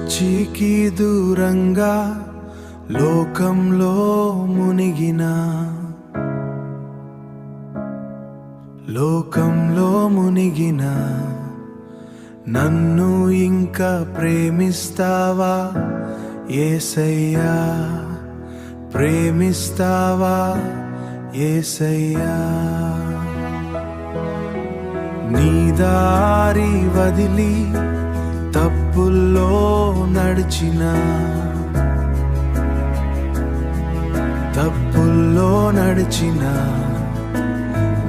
పిచ్చికి దూరంగా లోకంలో మునిగిన నన్ను ఇంకా ప్రేమిస్తావా యేసయ్యా, ప్రేమిస్తావా యేసయ్యా? నీ దారి వదిలి తప్పుల్లో నడిచిన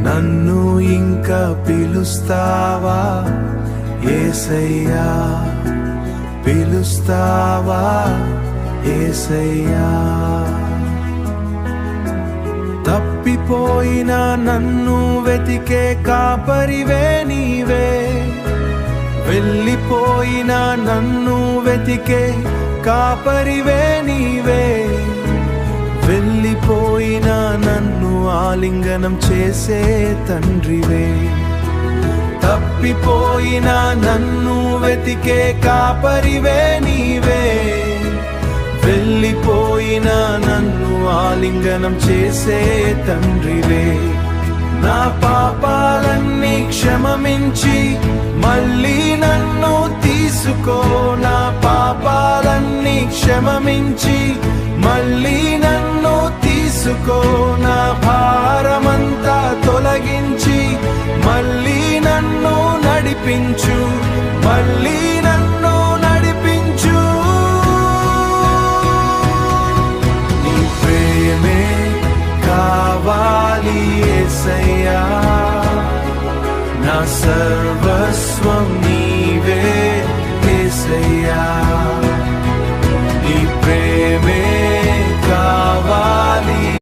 నన్ను ఇంకా పిలుస్తావా యేసయ్యా, పిలుస్తావా యేసయ్యా? తప్పిపోయిన నన్ను వెతికే కాపరివే నీవే, వెళ్ళిపోయిన నన్ను వెతికే కాపరివే నీవే, వెళ్ళిపోయిన నన్ను ఆలింగనం చేసే తండ్రివే. తప్పిపోయిన నన్ను వెతికే కాపరివే నీవే, వెళ్ళిపోయిన నన్ను ఆలింగనం చేసే తండ్రివే. నా పాపాలన్నీ క్షమించి మళ్ళీ నన్ను తీసుకో, నా పాపాలన్నీ క్షమించి మళ్ళీ నన్ను తీసుకో. నా భారమంతా తొలగించి మళ్ళీ నన్ను నడిపించు, మళ్ళీ నన్ను నడిపించు. నీ ప్రేమే కావాలి యేసయ్యా, నా సర్వస్వం నీవే యేసయ్యా.